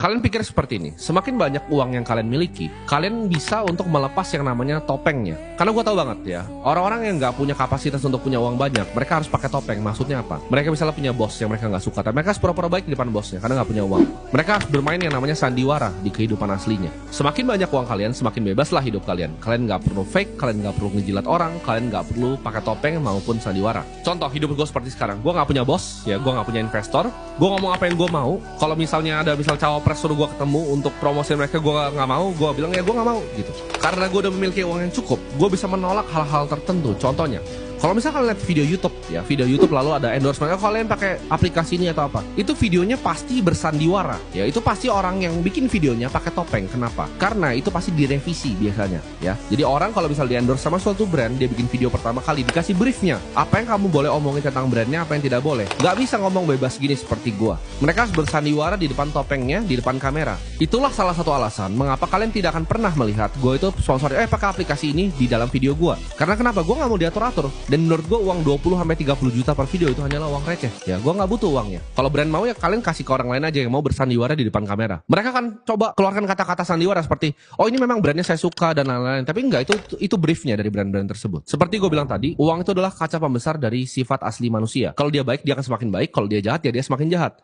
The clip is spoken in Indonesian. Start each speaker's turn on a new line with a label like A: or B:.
A: Kalian pikir seperti ini, semakin banyak uang yang kalian miliki, kalian bisa untuk melepas yang namanya topengnya. Karena gue tahu banget ya, orang-orang yang nggak punya kapasitas untuk punya uang banyak, mereka harus pakai topeng. Maksudnya apa? Mereka misalnya punya bos yang mereka nggak suka, tapi mereka harus pura-pura baik di depan bosnya karena nggak punya uang. Mereka harus bermain yang namanya sandiwara di kehidupan aslinya. Semakin banyak uang kalian, semakin bebaslah hidup kalian. Kalian nggak perlu fake, kalian nggak perlu ngejilat orang, kalian nggak perlu pakai topeng maupun sandiwara. Contoh hidup gue seperti sekarang, gue nggak punya bos, ya gue nggak punya investor, gue ngomong apa yang gue mau. Kalau misalnya ada cawapres suruh gue ketemu untuk promosi mereka, gue nggak mau, gue bilang ya gue nggak mau gitu. Karena gue udah memiliki uang yang cukup, gue bisa menolak hal-hal tertentu. Contohnya, kalau misalkan lihat video YouTube, ya video YouTube lalu ada endorsement, kalau kalian pakai aplikasi ini atau apa, itu videonya pasti bersandiwara, ya itu pasti orang yang bikin videonya pakai topeng. Kenapa? Karena itu pasti direvisi biasanya, ya. Jadi orang kalau misal di endorse sama suatu brand, dia bikin video pertama kali dikasih briefnya, apa yang kamu boleh omongin tentang brandnya, apa yang tidak boleh. Nggak bisa ngomong bebas gini seperti gua. Mereka harus bersandiwara di depan topengnya, di depan kamera. Itulah salah satu alasan mengapa kalian tidak akan pernah melihat gue itu sponsor pakai aplikasi ini di dalam video gue. Karena kenapa? Gue nggak mau diatur-atur. Dan menurut gue uang 20-30 juta per video itu hanyalah uang receh. Ya gue nggak butuh uangnya. Kalau brand mau ya kalian kasih ke orang lain aja yang mau bersandiwara di depan kamera. Mereka kan coba keluarkan kata-kata sandiwara seperti, oh ini memang brandnya saya suka dan lain-lain. Tapi enggak, itu briefnya dari brand-brand tersebut. Seperti gue bilang tadi, uang itu adalah kaca pembesar dari sifat asli manusia. Kalau dia baik, dia akan semakin baik. Kalau dia jahat, ya dia semakin jahat.